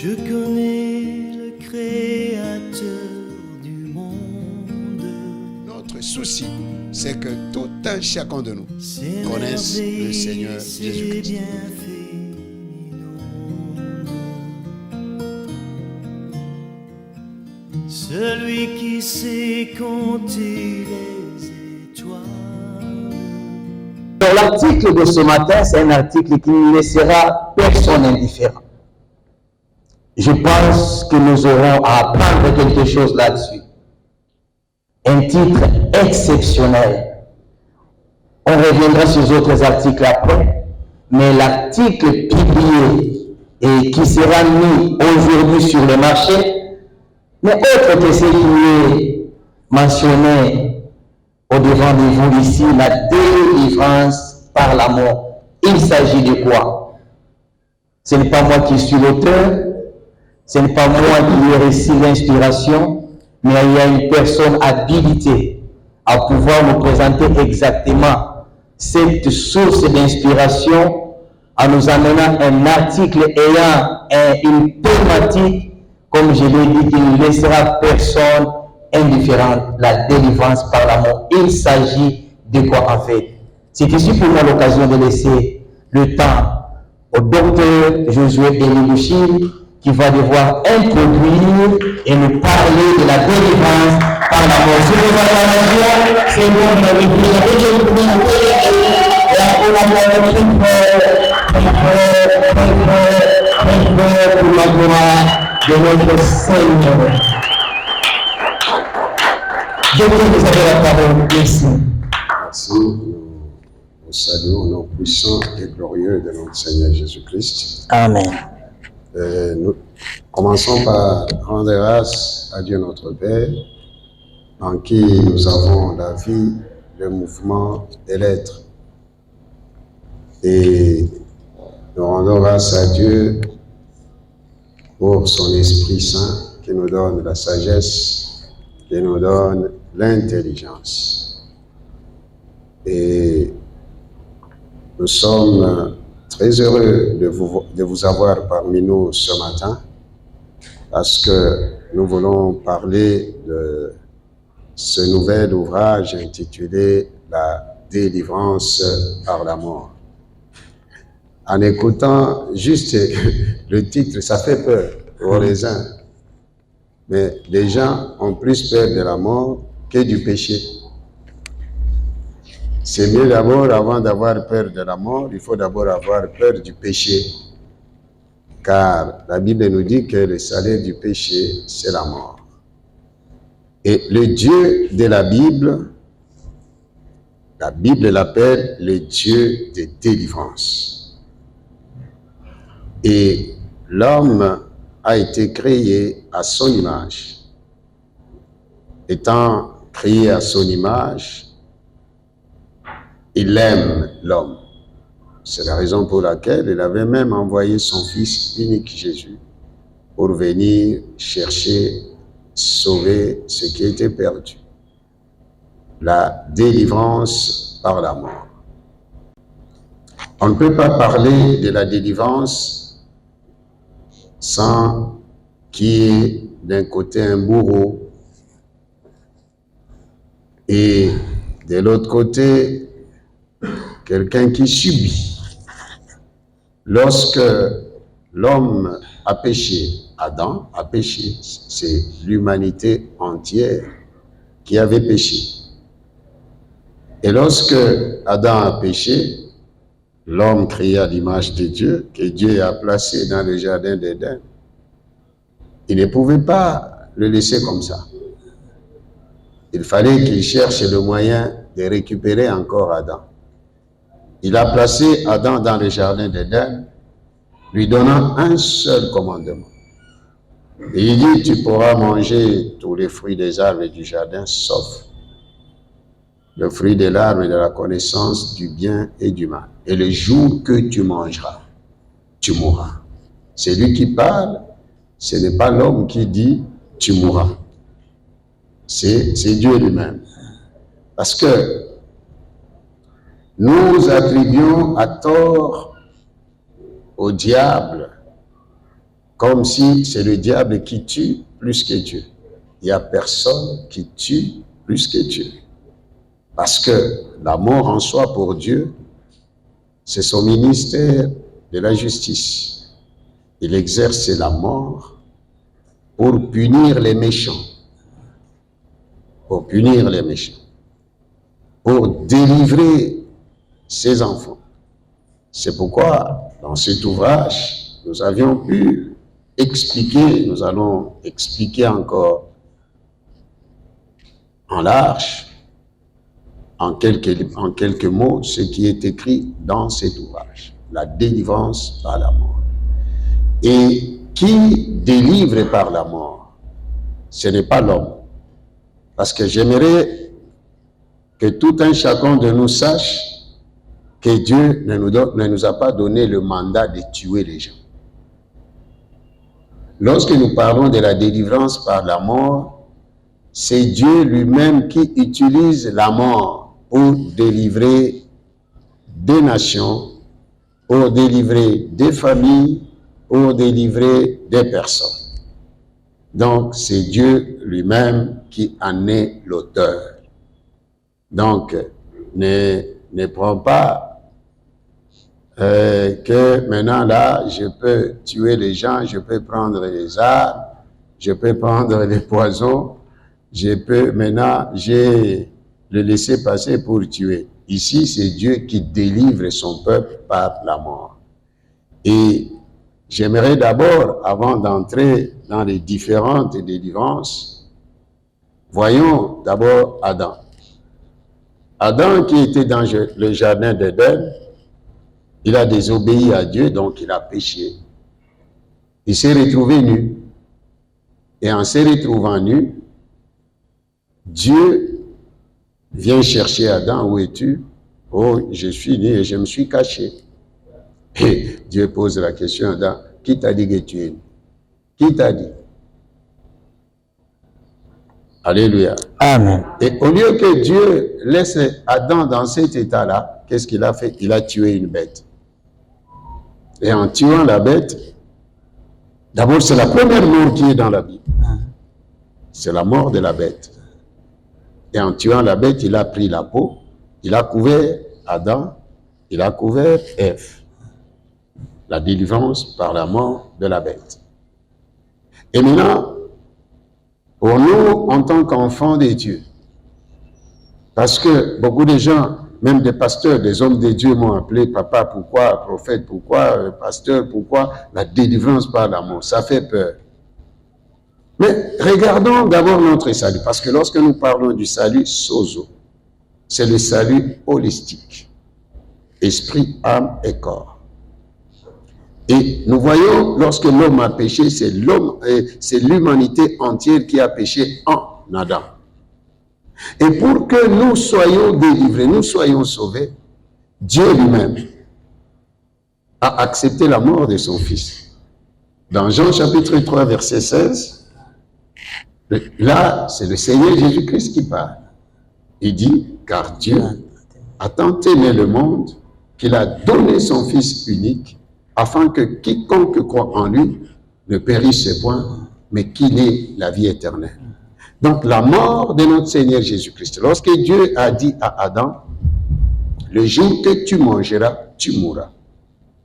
Je connais le Créateur du monde. Notre souci, c'est que tout un chacun de nous connaisse le Seigneur Jésus-Christ. Celui qui sait compter les étoiles. Alors, l'article de ce matin, c'est un article qui ne laissera personne indifférent. Je pense que nous aurons à apprendre quelque chose là-dessus. Un titre exceptionnel. On reviendra sur les autres articles après, mais l'article publié et qui sera mis aujourd'hui sur le marché n'est autre que ce qui est mentionné au-devant de vous ici, la délivrance par l'amour. Il s'agit de quoi? Ce n'est pas moi qui suis l'auteur, ce n'est pas moi qui ai reçu l'inspiration, mais il y a une personne habilitée à pouvoir nous présenter exactement cette source d'inspiration en nous amenant un article ayant une thématique, comme je l'ai dit, qui ne laissera personne indifférent, la délivrance par l'amour. Il s'agit de quoi en fait? C'est ici pour moi l'occasion de laisser le temps au docteur Josué Elie qui va devoir introduire et nous parler de la délivrance par l'amour. Si vous avez la maison, c'est bon, mais vous pour la gloire de notre Seigneur. Docteur, vous avez la parole. Merci. Merci. Nous saluons au nom puissant et glorieux de notre Seigneur Jésus-Christ. Amen. Nous commençons par rendre grâce à Dieu notre Père, en qui nous avons la vie, le mouvement et l'être. Et nous rendons grâce à Dieu pour son Esprit Saint qui nous donne la sagesse, qui nous donne l'intelligence. Et nous sommes très heureux de vous avoir parmi nous ce matin parce que nous voulons parler de ce nouvel ouvrage intitulé « La délivrance par l'amour ». En écoutant juste le titre, ça fait peur pour les uns. Mais les gens ont plus peur de la mort que du péché. C'est mieux d'abord, avant d'avoir peur de la mort, il faut d'abord avoir peur du péché. Car la Bible nous dit que le salaire du péché, c'est la mort. Et le Dieu de la Bible l'appelle le Dieu de délivrance. Et l'homme a été créé à son image. Étant créé à son image, il aime l'homme. C'est la raison pour laquelle il avait même envoyé son Fils unique Jésus pour venir chercher, sauver ce qui était perdu. La délivrance par la mort. On ne peut pas parler de la délivrance sans qu'il y ait d'un côté un bourreau et de l'autre côté quelqu'un qui subit. Lorsque l'homme a péché, Adam a péché, c'est l'humanité entière qui avait péché. Et lorsque Adam a péché, l'homme créé à l'image de Dieu, que Dieu a placé dans le jardin d'Éden, il ne pouvait pas le laisser comme ça. Il fallait qu'il cherche le moyen de récupérer encore Adam. Il a placé Adam dans le jardin d'Éden, lui donnant un seul commandement. Et il dit, tu pourras manger tous les fruits des arbres du jardin, sauf le fruit de l'arbre et de la connaissance du bien et du mal. Et le jour que tu mangeras, tu mourras. C'est lui qui parle, ce n'est pas l'homme qui dit, tu mourras. C'est Dieu lui-même. Parce que nous attribuons à tort au diable comme si c'est le diable qui tue plus que Dieu. Il n'y a personne qui tue plus que Dieu. Parce que la mort en soi pour Dieu, c'est son ministère de la justice. Il exerce la mort pour punir les méchants. Pour punir les méchants. Pour délivrer ses enfants. C'est pourquoi, dans cet ouvrage, nous avions pu expliquer, nous allons expliquer encore en large, en quelques mots, ce qui est écrit dans cet ouvrage. La délivrance par la mort. Et qui délivre par la mort? Ce n'est pas l'homme. Parce que j'aimerais que tout un chacun de nous sache que Dieu ne nous a pas donné le mandat de tuer les gens. Lorsque nous parlons de la délivrance par la mort, c'est Dieu lui-même qui utilise la mort pour délivrer des nations, pour délivrer des familles, pour délivrer des personnes. Donc, c'est Dieu lui-même qui en est l'auteur. Donc, ne prends pas que maintenant là, je peux tuer les gens, je peux prendre les armes, je peux prendre les poisons, je peux maintenant, j'ai le laisser passer pour tuer. Ici, c'est Dieu qui délivre son peuple par la mort. Et j'aimerais d'abord, avant d'entrer dans les différentes délivrances, voyons d'abord Adam. Adam qui était dans le jardin d'Éden, il a désobéi à Dieu, donc il a péché. Il s'est retrouvé nu. Et en se retrouvant nu, Dieu vient chercher Adam, où es-tu? Oh, je suis nu et je me suis caché. Et Dieu pose la question à Adam, qui t'a dit que tu es nu? Qui t'a dit? Alléluia. Amen. Et au lieu que Dieu laisse Adam dans cet état-là, qu'est-ce qu'il a fait? Il a tué une bête. Et en tuant la bête, d'abord c'est la première mort qui est dans la Bible. C'est la mort de la bête. Et en tuant la bête, il a pris la peau, il a couvert Adam, il a couvert Ève. La délivrance par la mort de la bête. Et maintenant, pour nous, en tant qu'enfants de Dieu, parce que beaucoup de gens, même des pasteurs, des hommes de Dieu m'ont appelé, papa, pourquoi, prophète, pourquoi, pasteur, pourquoi la délivrance par l'amour? Ça fait peur. Mais regardons d'abord notre salut, parce que lorsque nous parlons du salut sozo, c'est le salut holistique, esprit, âme et corps. Et nous voyons, lorsque l'homme a péché, c'est l'humanité entière qui a péché en Adam. Et pour que nous soyons délivrés, nous soyons sauvés, Dieu lui-même a accepté la mort de son Fils. Dans Jean chapitre 3, verset 16, là, c'est le Seigneur Jésus-Christ qui parle. Il dit, car Dieu a tant aimé le monde qu'il a donné son Fils unique, afin que quiconque croit en lui ne périsse point, mais qu'il ait la vie éternelle. Donc, la mort de notre Seigneur Jésus-Christ. Lorsque Dieu a dit à Adam, le jour que tu mangeras, tu mourras.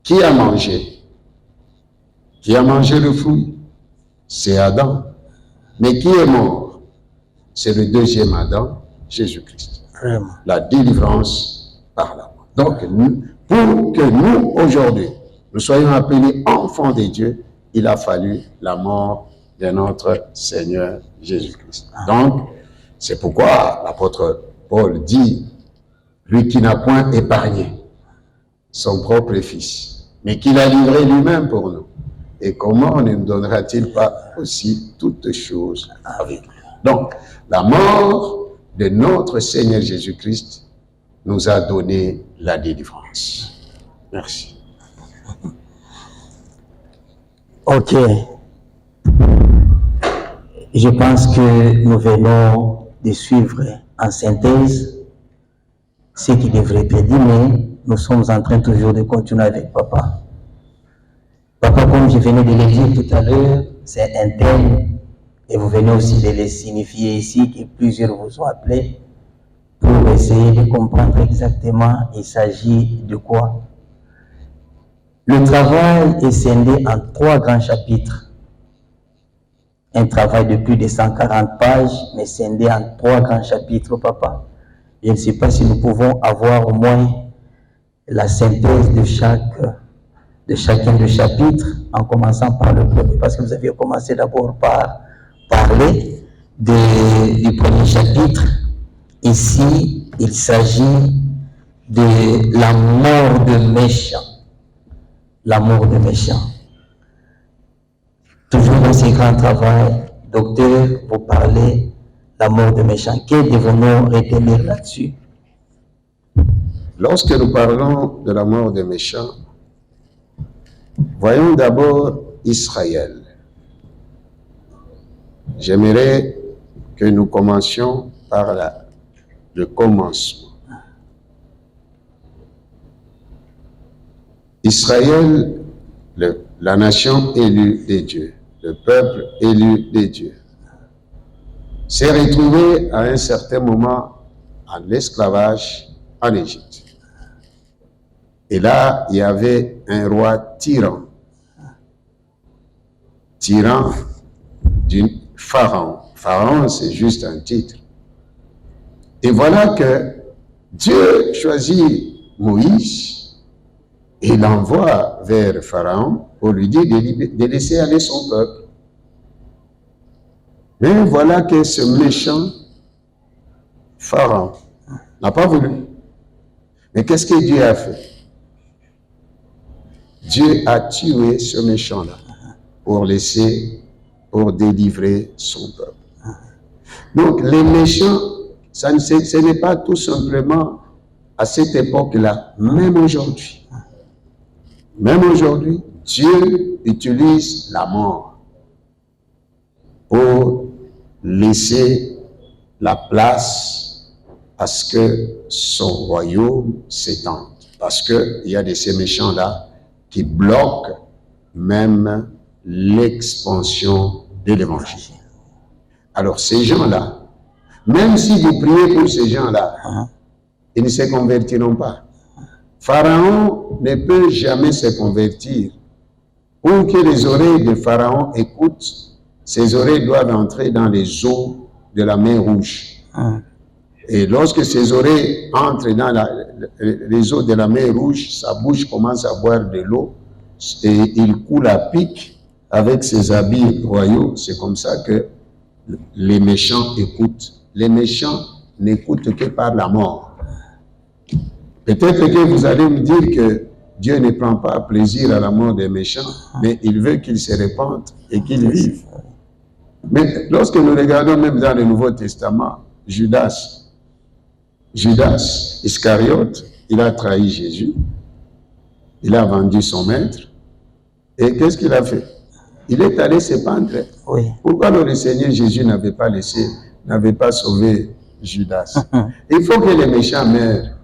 Qui a mangé? Qui a mangé le fruit? C'est Adam. Mais qui est mort? C'est le deuxième Adam, Jésus-Christ. La délivrance par la mort. Donc, pour que nous, aujourd'hui, nous soyons appelés enfants de Dieu, il a fallu la mort de notre Seigneur Jésus-Christ. Donc, c'est pourquoi l'apôtre Paul dit, lui qui n'a point épargné son propre Fils, mais qu'il a livré lui-même pour nous. Et comment ne nous donnera-t-il pas aussi toutes choses avec lui? Donc, la mort de notre Seigneur Jésus-Christ nous a donné la délivrance. Merci. Ok. Je pense que nous venons de suivre en synthèse ce qui devrait être dit, mais nous sommes en train toujours de continuer avec Papa. Papa, comme je venais de le dire tout à l'heure, c'est un thème, et vous venez aussi de le signifier ici, que plusieurs vous ont appelé, pour essayer de comprendre exactement il s'agit de quoi. Le travail est scindé en 3 grands chapitres. Un travail de plus de 140 pages, mais scindé en 3 grands chapitres, papa. Je ne sais pas si nous pouvons avoir au moins la synthèse de chacun des chapitres, en commençant par le premier, parce que vous aviez commencé d'abord par parler du premier chapitre. Ici, il s'agit de la mort de méchants. La mort de méchants. Toujours dans ces grands travaux, docteur, vous parlez la mort de méchants. Que devons-nous retenir là-dessus? Lorsque nous parlons de la mort des méchants, voyons d'abord Israël. J'aimerais que nous commencions par le commencement. Israël, la nation élue des dieux, le peuple élu des dieux, s'est retrouvé à un certain moment en esclavage en Égypte. Et là, il y avait un roi tyran. Tyran d'un pharaon. Pharaon, c'est juste un titre. Et voilà que Dieu choisit Moïse et l'envoie vers Pharaon pour lui dire de laisser aller son peuple. Mais voilà que ce méchant Pharaon n'a pas voulu. Mais qu'est-ce que Dieu a fait? Dieu a tué ce méchant-là pour délivrer son peuple. Donc les méchants, ce n'est pas tout simplement à cette époque-là, même aujourd'hui. Même aujourd'hui, Dieu utilise la mort pour laisser la place à ce que son royaume s'étende. Parce qu'il y a de ces méchants-là qui bloquent même l'expansion de l'évangile. Alors ces gens-là, même si vous priez pour ces gens-là, ils ne se convertiront pas. Pharaon ne peut jamais se convertir. Pour que les oreilles de Pharaon écoutent, ses oreilles doivent entrer dans les eaux de la mer Rouge. Et lorsque ses oreilles entrent dans les eaux de la mer Rouge, sa bouche commence à boire de l'eau et il coule à pic avec ses habits royaux. C'est comme ça que les méchants écoutent. Les méchants n'écoutent que par la mort. Peut-être que vous allez me dire que Dieu ne prend pas plaisir à la mort des méchants, mais il veut qu'ils se répandent et qu'ils vivent. Mais lorsque nous regardons même dans le Nouveau Testament, Judas Iscariote, il a trahi Jésus, il a vendu son maître, et qu'est-ce qu'il a fait? Il est allé se pendre. Oui. Pourquoi le Seigneur Jésus n'avait pas sauvé Judas? Il faut que les méchants meurent.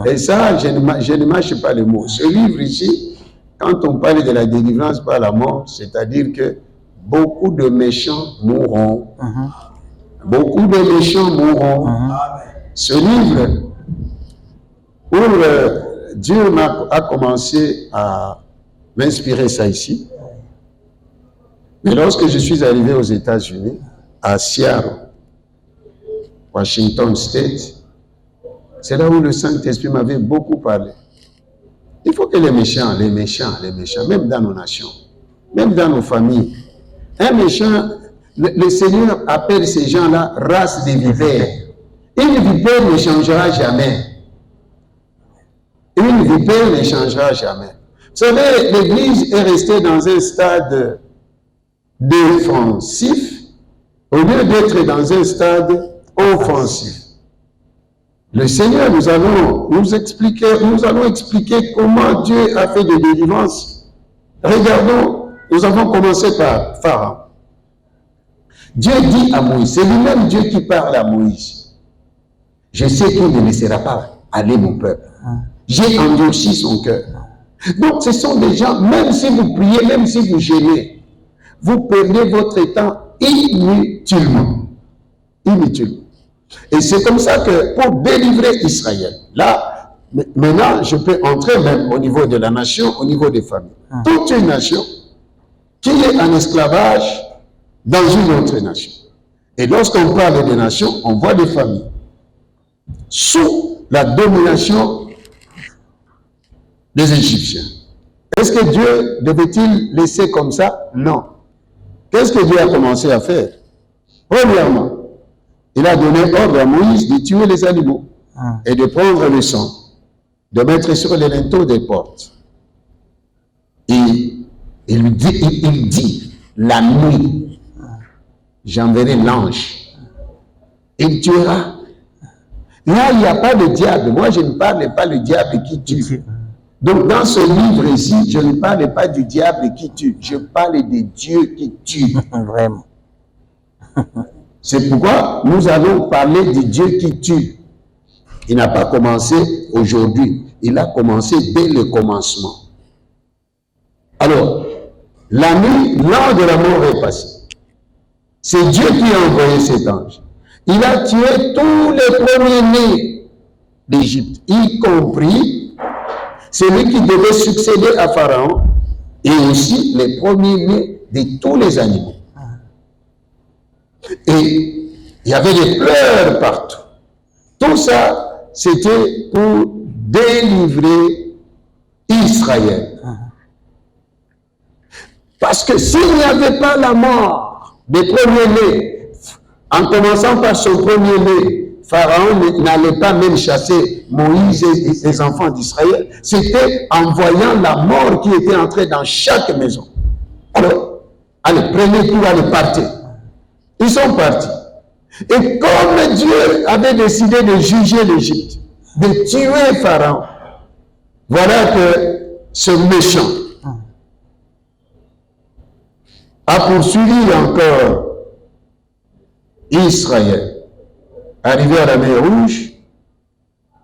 Et ça, je ne mâche pas les mots. Ce livre ici, quand on parle de la délivrance par la mort, c'est-à-dire que beaucoup de méchants mourront. Beaucoup de méchants mourront. Ce livre, où Dieu a commencé à m'inspirer ça ici. Mais lorsque je suis arrivé aux États-Unis, à Seattle, Washington State, c'est là où le Saint-Esprit m'avait beaucoup parlé. Il faut que les méchants, même dans nos nations, même dans nos familles, un méchant, le Seigneur appelle ces gens-là race de vipères. Une vipère ne changera jamais. Une vipère ne changera jamais. Vous savez, l'Église est restée dans un stade défensif au lieu d'être dans un stade offensif. Le Seigneur, nous allons expliquer comment Dieu a fait des délivrances. Regardons, nous avons commencé par Pharaon. Dieu dit à Moïse, c'est lui-même Dieu qui parle à Moïse. Je sais qu'il ne laissera pas aller mon peuple. J'ai endurci son cœur. Donc, ce sont des gens, même si vous priez, même si vous gênez, vous perdez votre temps inutilement. Inutilement. Et c'est comme ça que pour délivrer Israël, là, maintenant, je peux entrer même au niveau de la nation, au niveau des familles. Toute une nation qui est en esclavage dans une autre nation. Et lorsqu'on parle des nations, on voit des familles sous la domination des Égyptiens. Est-ce que Dieu devait-il laisser comme ça? Non. Qu'est-ce que Dieu a commencé à faire? Premièrement, il a donné ordre à Moïse de tuer les animaux et de prendre le sang, de mettre sur les linteaux des portes. Et il dit, la nuit, j'enverrai l'ange. Il tuera. Là, il n'y a pas de diable. Moi, je ne parle pas du diable qui tue. Donc, dans ce livre-ci, je ne parle pas du diable qui tue. Je parle de Dieu qui tue. Vraiment. C'est pourquoi nous allons parler du Dieu qui tue. Il n'a pas commencé aujourd'hui. Il a commencé dès le commencement. Alors, la nuit, l'heure de la mort est passée. C'est Dieu qui a envoyé cet ange. Il a tué tous les premiers-nés d'Égypte, y compris celui qui devait succéder à Pharaon et aussi les premiers-nés de tous les animaux. Et il y avait des pleurs partout. Tout ça, c'était pour délivrer Israël. Parce que s'il n'y avait pas la mort des premiers-nés, en commençant par son premier-né, Pharaon n'allait pas même chasser Moïse et ses enfants d'Israël. C'était en voyant la mort qui était entrée dans chaque maison. Alors, allez, prenez tout, allez, partez. Ils sont partis. Et comme Dieu avait décidé de juger l'Égypte, de tuer Pharaon, voilà que ce méchant a poursuivi encore Israël. Arrivé à la mer Rouge,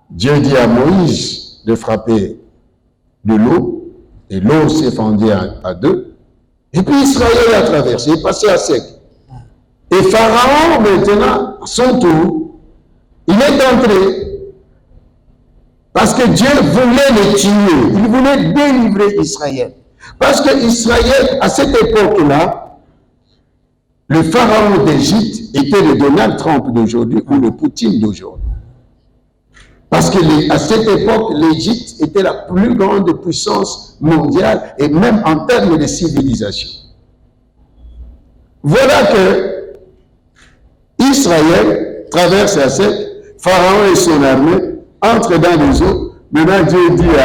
Dieu dit à Moïse de frapper de l'eau, et l'eau s'est fendue à deux, et puis Israël a traversé, est passé à sec. Et Pharaon, maintenant, à son tour, il est entré, parce que Dieu voulait le tuer, il voulait délivrer Israël. Parce que Israël, à cette époque-là, le pharaon d'Égypte était le Donald Trump d'aujourd'hui ou le Poutine d'aujourd'hui. Parce qu'à cette époque, l'Égypte était la plus grande puissance mondiale et même en termes de civilisation. Voilà que Israël traverse la sec, Pharaon et son armée entrent dans les eaux. Maintenant, Dieu dit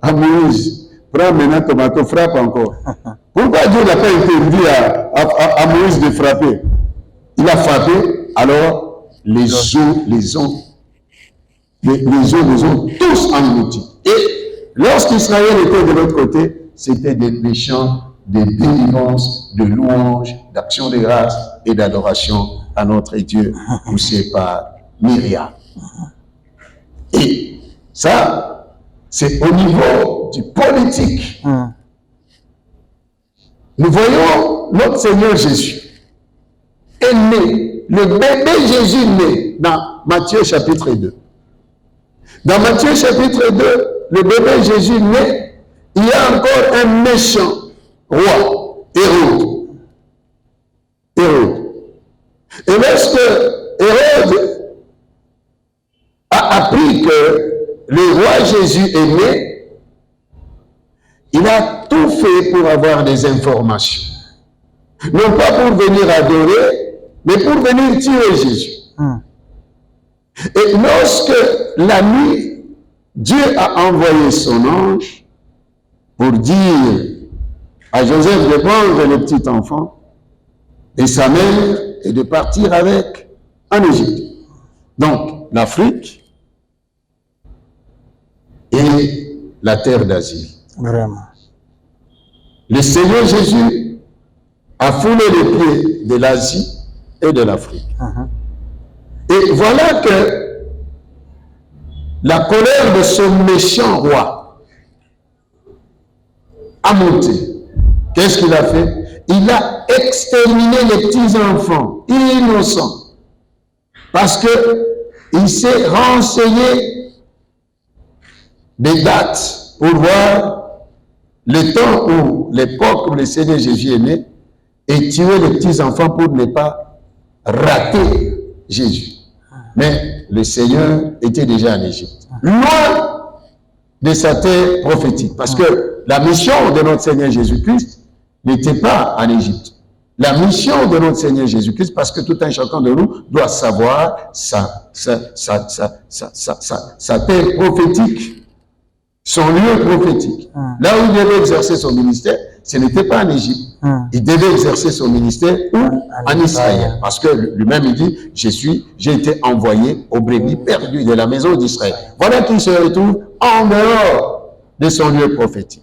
à Moïse, prends maintenant ton bateau, frappe encore. Pourquoi Dieu n'a pas interdit à Moïse de frapper? Il a frappé, alors les eaux les ont tous engloutis. Et lorsqu'Israël était de l'autre côté, c'était des chants de délivrance, de louanges, d'action de grâce et d'adoration à notre Dieu, poussé par Myriam. Et ça, c'est au niveau du politique. Nous voyons notre Seigneur Jésus est né, le bébé Jésus né dans Matthieu chapitre 2. Dans Matthieu chapitre 2, le bébé Jésus né, il y a encore un méchant roi, Hérode. Et lorsque Hérode a appris que le roi Jésus est né, il a tout fait pour avoir des informations. Non pas pour venir adorer, mais pour venir tuer Jésus. Et lorsque la nuit, Dieu a envoyé son ange pour dire à Joseph de prendre le petit enfant et sa mère et de partir avec en Égypte. Donc, l'Afrique et la terre d'asile. Vraiment. Le Seigneur Jésus a foulé les pieds de l'Asie et de l'Afrique. Et voilà que la colère de ce méchant roi a monté. Qu'est-ce qu'il a fait? Il a exterminé les petits enfants innocents. Parce que il s'est renseigné des dates pour voir le temps où, l'époque où le Seigneur Jésus est né, et tuer les petits enfants pour ne pas rater Jésus. Mais le Seigneur était déjà en Égypte, loin de sa terre prophétique. Parce que la mission de notre Seigneur Jésus-Christ n'était pas en Égypte. La mission de notre Seigneur Jésus-Christ, parce que tout un chacun de nous doit savoir sa terre prophétique, son lieu prophétique. Là où il devait exercer son ministère, ce n'était pas en Égypte. Il devait exercer son ministère où? En Israël. Parce que lui-même, il dit, j'ai été envoyé aux brebis perdues de la maison d'Israël. Voilà qu'il se retrouve en dehors de son lieu prophétique.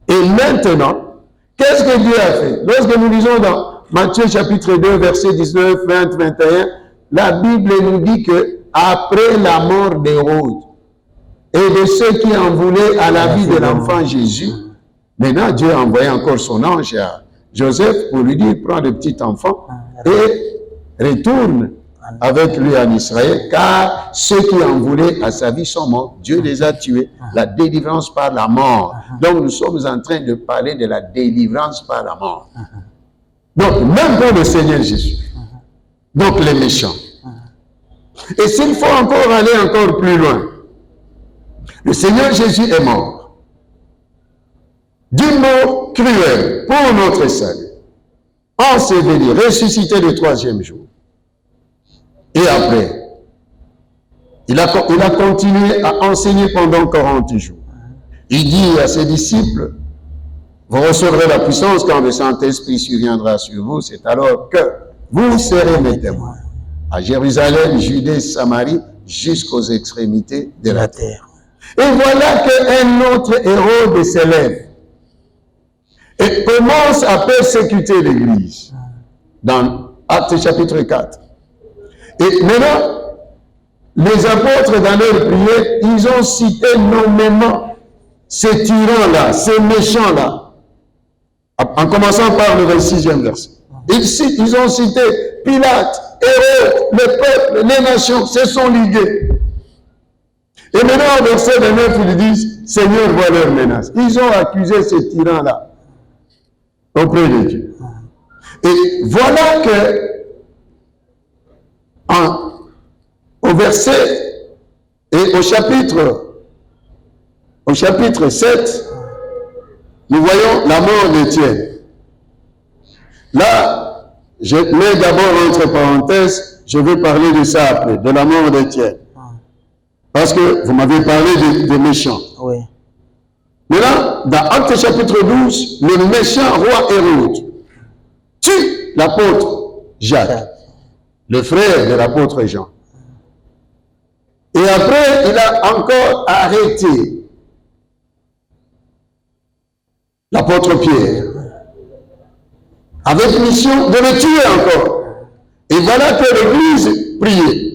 Et maintenant, qu'est-ce que Dieu a fait? Lorsque nous lisons dans Matthieu chapitre 2, versets 19, 20, 21, la Bible nous dit que après la mort d'Hérode et de ceux qui en voulaient à la vie de l'enfant Jésus, maintenant Dieu a envoyé encore son ange à Joseph pour lui dire, prends le petit enfant et retourne avec lui en Israël, car ceux qui en voulaient à sa vie sont morts. Dieu les a tués. La délivrance par la mort. Donc nous sommes en train de parler de la délivrance par la mort. Donc même pour le Seigneur Jésus. Donc les méchants. Et s'il faut encore aller encore plus loin, le Seigneur Jésus est mort d'une mort cruelle pour notre salut, enseveli, ressuscité le troisième jour. Et après, il a continué à enseigner pendant 40 jours. Il dit à ses disciples, vous recevrez la puissance quand le Saint-Esprit surviendra sur vous, c'est alors que vous serez mes témoins à Jérusalem, Judée, Samarie, jusqu'aux extrémités de la terre. Et voilà qu'un autre Hérode s'élève et commence à persécuter l'Église. Dans Actes chapitre 4. Et maintenant, les apôtres dans leur prière, ils ont cité nommément ces tyrans-là, ces méchants-là. En commençant par le 26e verset. Ils ont cité Pilate, Hérode, le peuple, les nations, se sont ligués. Et maintenant, au verset 29, ils disent, Seigneur, vois leurs menaces. Ils ont accusé ces tyrans-là auprès de Dieu. Et voilà que, au verset et au chapitre 7, nous voyons la mort d'Étienne. Là, je mets d'abord entre parenthèses, je vais parler de ça après, de la mort d'Étienne. Parce que vous m'avez parlé des méchants. Oui. Maintenant, dans Actes chapitre 12, le méchant roi Hérode tue l'apôtre Jacques, le frère de l'apôtre Jean. Et après, il a encore arrêté l'apôtre Pierre, avec mission de le tuer encore. Et voilà que l'Église priait.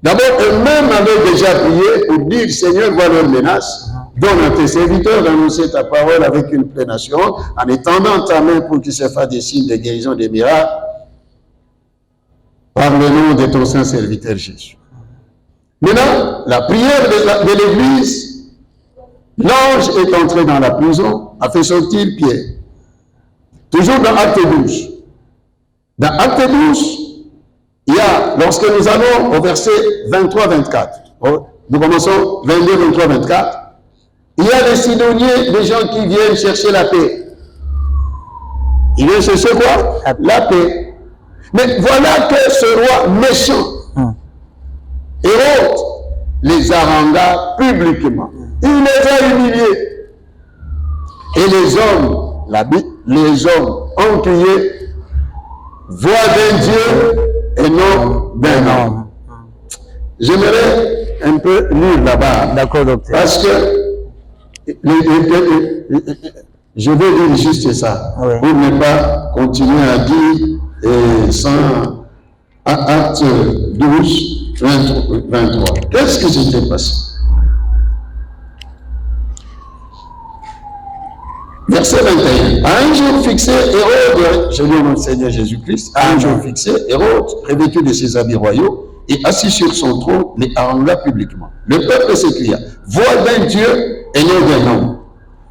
D'abord, eux-mêmes avaient déjà prié pour dire, Seigneur, vois leurs menaces, donne à tes serviteurs d'annoncer ta parole avec une pleine assurance, en étendant ta main pour qu'il se fasse des signes de guérison, des miracles, par le nom de ton saint serviteur Jésus. Maintenant, la prière de l'Église, l'ange est entré dans la prison, a fait sortir Pierre. Toujours dans Acte 12. Dans Acte 12, il y a, lorsque nous allons au verset 23-24, nous commençons 22, 23, 24, il y a des Sidoniens, des gens qui viennent chercher la paix. Ils viennent chercher quoi? La paix. Mais voilà que ce roi méchant, Hérode, les harangua publiquement. Il les a humiliés. Et les hommes ont crié, voix d'un Dieu et non d'un homme. J'aimerais un peu lire là-bas. D'accord, docteur. Parce que je vais dire juste ça, oui, pour ne pas continuer à dire sans Acte 12, 23. Qu'est-ce qui s'était passé? Verset 21. À un jour fixé, Hérode, je lis au Seigneur Jésus-Christ, à un jour fixé, Hérode, revêtu de ses habits royaux, et assis sur son trône, les harangea publiquement. Le peuple s'écria, vois d'un Dieu et non d'un homme.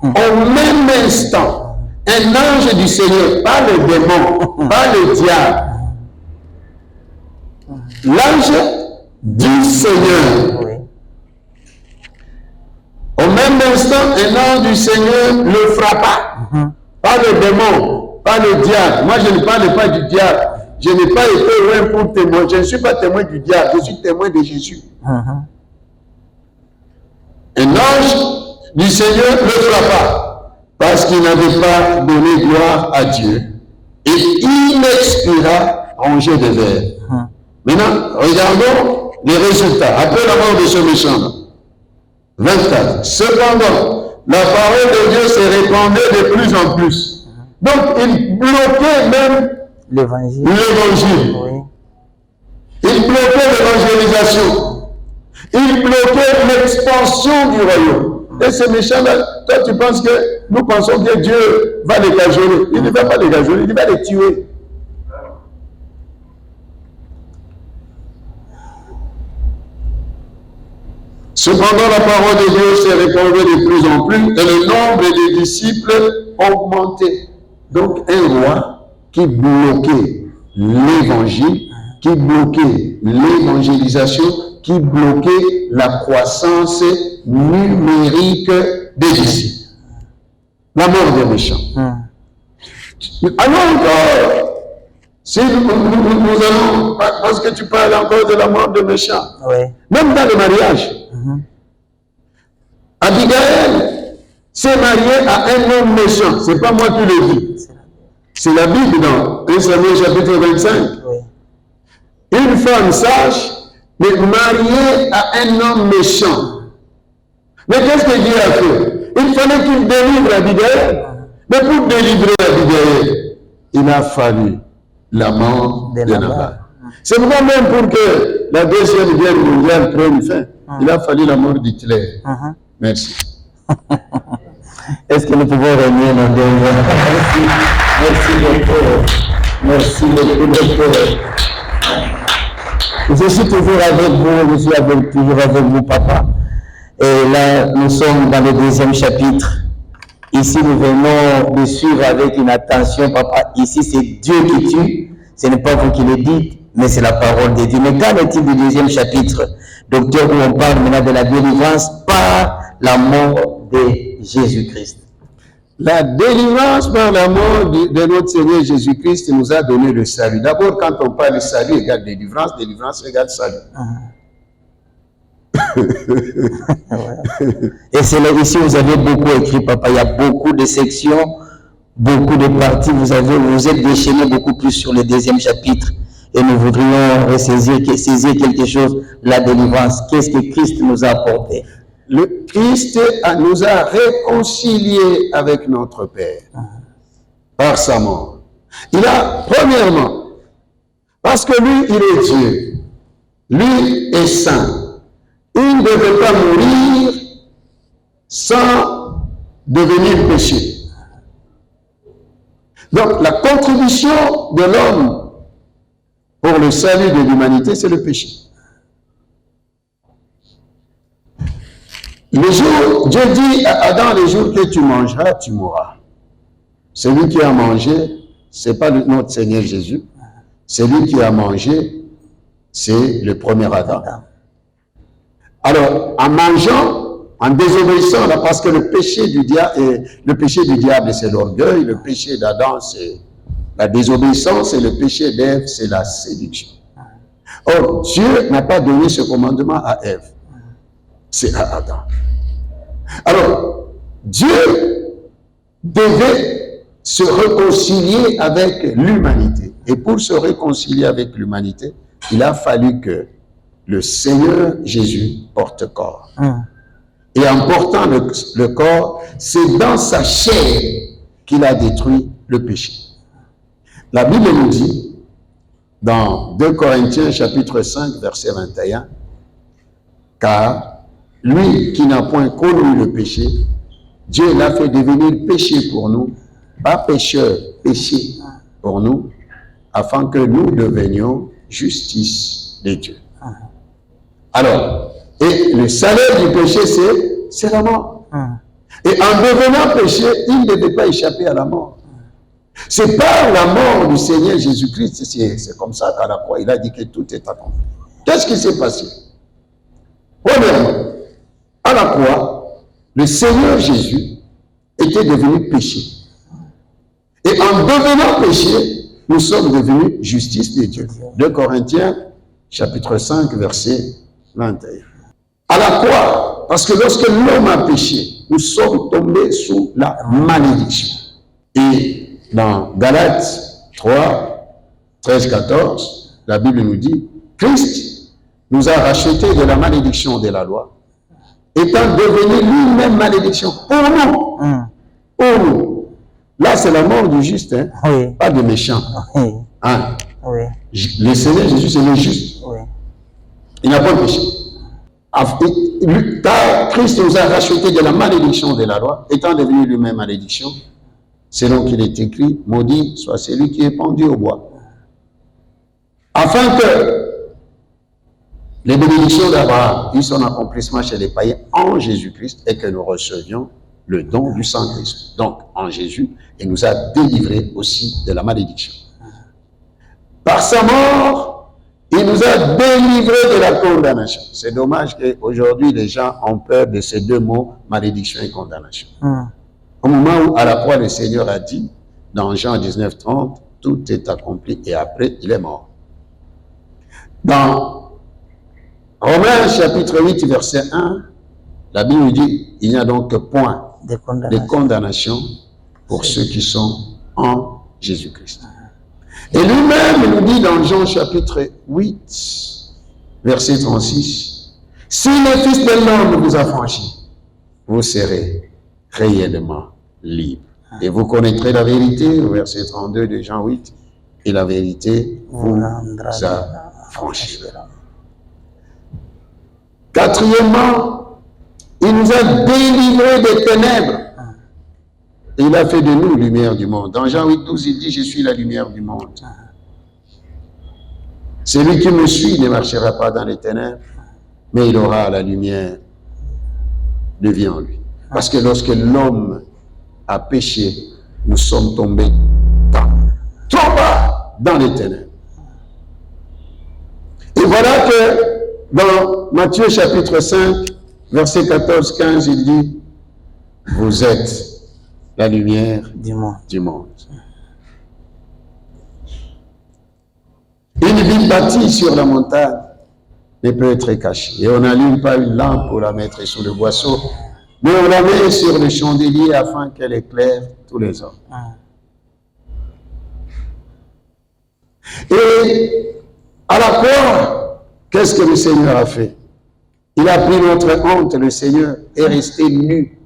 Au même instant, un ange du Seigneur, pas le démon, pas le diable, l'ange du Seigneur. Oui. Au même instant, un ange du Seigneur le frappa. Pas le démon, pas le diable. Moi, je ne parle pas du diable. Je n'ai pas été loin pour témoin. Je ne suis pas témoin du diable, je suis témoin de Jésus. Un ange du Seigneur le frappa parce qu'il n'avait pas donné gloire à Dieu. Et il expira rongé de verre. Maintenant, regardons les résultats. Après la mort de ce méchant, 24. Cependant, la parole de Dieu se répandait de plus en plus. Donc, il bloquait même L'évangile. Oui. Il bloquait l'évangélisation. Il bloquait l'expansion du royaume. Et ces méchants-là, toi tu penses que nous pensons que Dieu va les cajoler. Il ne va pas les cajoler, il va les tuer. Cependant, la parole de Dieu s'est répandue de plus en plus et le nombre des disciples augmentait. Donc, un roi qui bloquait l'évangile, qui bloquait l'évangélisation, qui bloquait la croissance numérique des disciples. La mort des méchants. Alors, si nous allons, parce que tu parles encore de la mort des méchants, même dans le mariage, Abigail s'est mariée à un homme méchant. Ce n'est pas moi qui le dis. C'est la Bible dans 1 Samuel chapitre 25. Une femme sage, mais mariée à un homme méchant. Mais qu'est-ce que Dieu a fait? Il fallait qu'il délivre Abigail. Mais pour délivrer Abigail, il a fallu la mort de Nabal. C'est pourquoi même pour que la deuxième guerre mondiale prenne fin, il a fallu la mort d'Hitler. Merci. Est-ce que nous pouvons revenir dans deux mots? Merci beaucoup. Merci beaucoup, docteur. Je suis toujours avec vous, je suis toujours avec vous, papa. Et là, nous sommes dans le deuxième chapitre. Ici, nous venons de suivre avec une attention, papa. Ici, c'est Dieu qui tue. Ce n'est pas vous qui le dites, mais c'est la parole de Dieu. Mais qu'en est-il du deuxième chapitre, docteur, où on parle maintenant de la délivrance par la mort de Jésus-Christ? La délivrance par la mort de notre Seigneur Jésus-Christ nous a donné le salut. D'abord, quand on parle de salut égale délivrance, délivrance égale salut. Et c'est là ici vous avez beaucoup écrit, papa. Il y a beaucoup de sections, beaucoup de parties. Vous êtes déchaîné beaucoup plus sur le deuxième chapitre. Et nous voudrions saisir quelque chose, la délivrance. Qu'est-ce que Christ nous a apporté? Le Christ nous a réconciliés avec notre Père par sa mort. Il a, premièrement, parce que lui, il est Dieu, lui est saint. Il ne devait pas mourir sans devenir péché. Donc, la contribution de l'homme pour le salut de l'humanité, c'est le péché. Le jour, Dieu dit à Adam, le jour que tu mangeras, tu mourras. Celui qui a mangé, ce n'est pas notre Seigneur Jésus. Celui qui a mangé, c'est le premier Adam. Alors, en mangeant, en désobéissant, là, parce que le péché du diable, c'est l'orgueil, le péché d'Adam, c'est la désobéissance, et le péché d'Ève, c'est la séduction. Or, Dieu n'a pas donné ce commandement à Ève, c'est à Adam. Alors, Dieu devait se réconcilier avec l'humanité. Et pour se réconcilier avec l'humanité, il a fallu que le Seigneur Jésus porte corps. Et en portant le corps, c'est dans sa chair qu'il a détruit le péché. La Bible nous dit, dans 2 Corinthiens chapitre 5, verset 21, car lui qui n'a point connu le péché, Dieu l'a fait devenir péché pour nous, pas pécheur, péché pour nous, afin que nous devenions justice de Dieu. Alors, et le salaire du péché, c'est la mort. Et en devenant péché, il ne devait pas échapper à la mort. C'est par la mort du Seigneur Jésus-Christ, c'est comme ça qu'à la croix, il a dit que tout est accompli. Qu'est-ce qui s'est passé? Premièrement, à la croix, le Seigneur Jésus était devenu péché. Et en devenant péché, nous sommes devenus justice de Dieu. 2 Corinthiens, chapitre 5, verset 21. À la croix, parce que lorsque l'homme a péché, nous sommes tombés sous la malédiction. Et dans Galates 3, 13, 14, la Bible nous dit, Christ nous a rachetés de la malédiction de la loi, étant devenu lui-même malédiction pour nous. Pour nous. Là, c'est la mort du juste, hein? Oui. Pas du méchant. Oui. Hein? Oui. Le Seigneur Jésus, c'est le juste. Oui. Il n'a pas péché. Christ nous a rachetés de la malédiction de la loi, étant devenu lui-même malédiction, selon qu'il est écrit, maudit soit celui qui est pendu au bois. Afin que les bénédictions d'Abraham eussent son accomplissement chez les païens en Jésus-Christ et que nous recevions le don du Saint-Christ. Donc, en Jésus, il nous a délivrés aussi de la malédiction. Par sa mort, il nous a délivrés de la condamnation. C'est dommage qu'aujourd'hui, les gens ont peur de ces deux mots, malédiction et condamnation. Au moment où, à la croix, le Seigneur a dit, dans Jean 19, 30, tout est accompli et après, il est mort. Dans Romains chapitre 8, verset 1, la Bible dit, il n'y a donc que point de condamnation pour ceux qui sont en Jésus-Christ. Et lui-même, il nous dit dans Jean chapitre 8, verset 36, si le Fils de l'homme vous a franchi, vous serez réellement libre. Et vous connaîtrez la vérité, au verset 32 de Jean 8, et la vérité vous affranchira. Quatrièmement, il nous a délivrés des ténèbres. Et il a fait de nous lumière du monde. Dans Jean 8, 12, il dit, je suis la lumière du monde. Celui qui me suit ne marchera pas dans les ténèbres, mais il aura la lumière de vie en lui. Parce que lorsque l'homme a péché, nous sommes tombés trop bas dans les ténèbres. Et voilà que dans Matthieu chapitre 5, verset 14-15, il dit, vous êtes la lumière du monde. Une ville bâtie sur la montagne ne peut être cachée. Et on n'allume pas une lampe pour la mettre sous le boisseau, mais on la met sur le chandelier afin qu'elle éclaire tous les hommes. Et à la croix, qu'est-ce que le Seigneur a fait? Il a pris notre honte, le Seigneur est resté nu.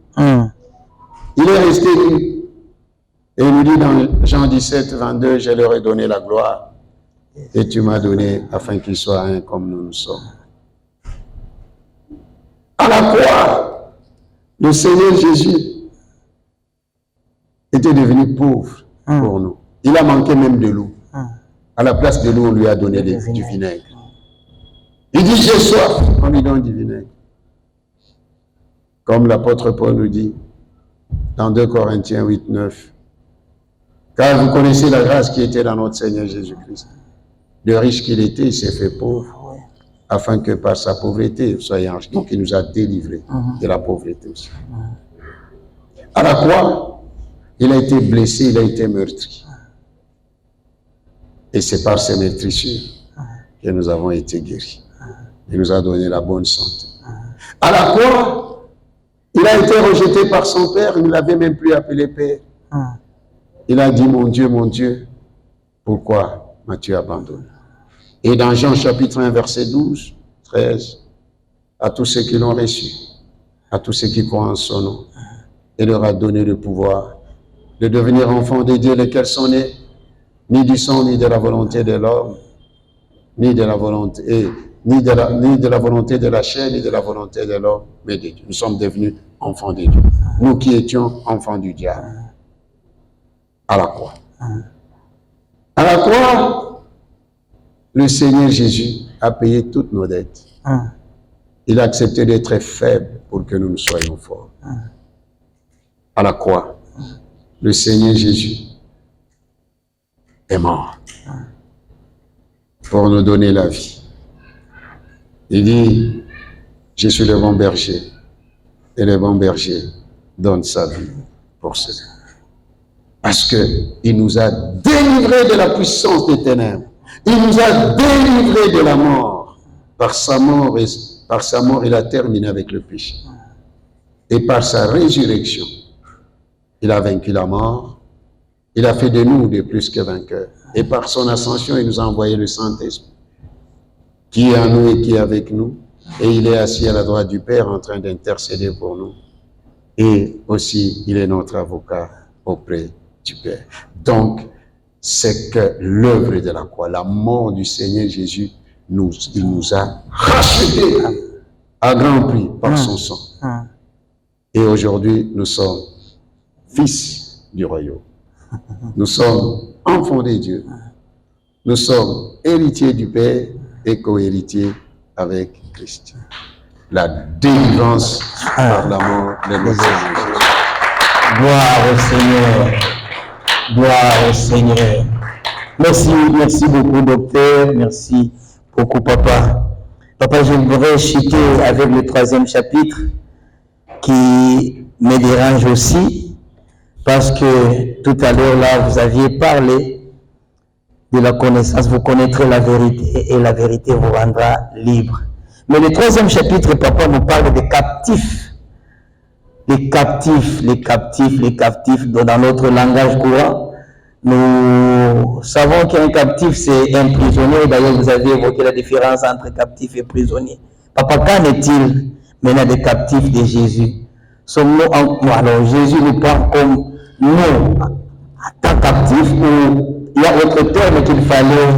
Il est resté nu. Et il nous dit dans Jean 17, 22, je leur ai donné la gloire et tu m'as donné afin qu'ils soient un comme nous sommes. À la croix, le Seigneur Jésus était devenu pauvre pour nous. Il a manqué même de l'eau. À la place de l'eau, on lui a donné du vinaigre. Il dit, j'ai soif, on lui donne du vinaigre. Comme l'apôtre Paul nous dit dans 2 Corinthiens 8, 9. Car vous connaissez la grâce qui était dans notre Seigneur Jésus-Christ. Le riche qu'il était, il s'est fait pauvre, afin que par sa pauvreté, vous soyez riches. Donc il nous a délivrés de la pauvreté aussi. À la croix, il a été blessé, il a été meurtri. Et c'est par ces meurtrissures que nous avons été guéris. Il nous a donné la bonne santé. À la croix, il a été rejeté par son père, il ne l'avait même plus appelé père. Il a dit, mon Dieu, pourquoi m'as-tu abandonné? Et dans Jean chapitre 1, verset 12, 13, à tous ceux qui l'ont reçu, à tous ceux qui croient en son nom, il leur a donné le pouvoir de devenir enfants de Dieu, lesquels sont nés, ni du sang, ni de la volonté de l'homme, ni de la volonté ni de la volonté de la chair, ni de la volonté de l'homme, mais de Dieu. Nous sommes devenus enfants de Dieu. Nous qui étions enfants du diable. À la croix. À la croix, le Seigneur Jésus a payé toutes nos dettes. Il a accepté d'être faible pour que nous soyons forts. À la croix, le Seigneur Jésus est mort pour nous donner la vie. Il dit, je suis le bon berger, et le bon berger donne sa vie pour cela. Parce qu'il nous a délivrés de la puissance des ténèbres. Il nous a délivrés de la mort. Par sa mort, il a terminé avec le péché. Et par sa résurrection, il a vaincu la mort. Il a fait de nous des plus que vainqueurs. Et par son ascension, il nous a envoyé le Saint-Esprit, qui est en nous et qui est avec nous. Et il est assis à la droite du Père en train d'intercéder pour nous. Et aussi, il est notre avocat auprès du Père. Donc, c'est que l'œuvre de la croix, la mort du Seigneur Jésus, il nous a rachetés à grand prix par son sang. Et aujourd'hui, nous sommes fils du royaume. Nous sommes enfants de Dieu. Nous sommes héritiers du Père et co-héritiers avec Christ. La délivrance par la mort de notre Seigneur Jésus. Gloire au Seigneur. Gloire au Seigneur. Merci beaucoup, docteur. Merci beaucoup, papa. Papa, je voudrais chuter avec le 3e chapitre qui me dérange aussi, parce que tout à l'heure, là, vous aviez parlé de la connaissance. Vous connaîtrez la vérité et la vérité vous rendra libre. Mais le 3e chapitre, papa, nous parle des captifs. Les captifs, dans notre langage courant. Nous savons qu'un captif, c'est un prisonnier. D'ailleurs, vous avez évoqué la différence entre captif et prisonnier. Papa, qu'en est-il maintenant des captifs de Jésus? Sommes-nous alors, Jésus nous prend comme nous, en tant captifs, ou il y a autre terme qu'il fallait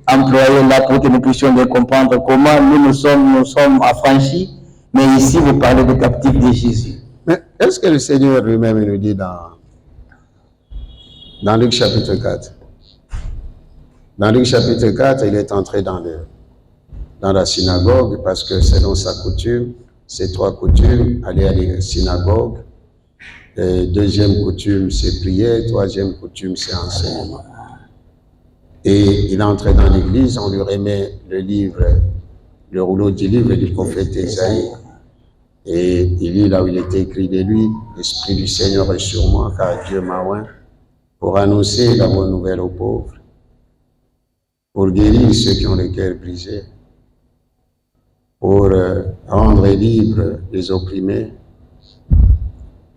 employer là pour que nous puissions bien comprendre comment nous sommes affranchis, mais ici, vous parlez de captifs de Jésus. Mais est-ce que le Seigneur lui-même nous dit dans Luc chapitre 4? Dans Luc chapitre 4, il est entré dans la synagogue parce que selon sa coutume, ses 3 coutumes, aller à la synagogue. Deuxième coutume, c'est prier. Troisième coutume, c'est enseignement. Et il est entré dans l'église, on lui remet le rouleau du livre du prophète Ésaïe. Et il lit là où il était écrit de lui, l'Esprit du Seigneur est sur moi, car Dieu m'a oint pour annoncer la bonne nouvelle aux pauvres, pour guérir ceux qui ont le cœur brisé, pour rendre libres les opprimés,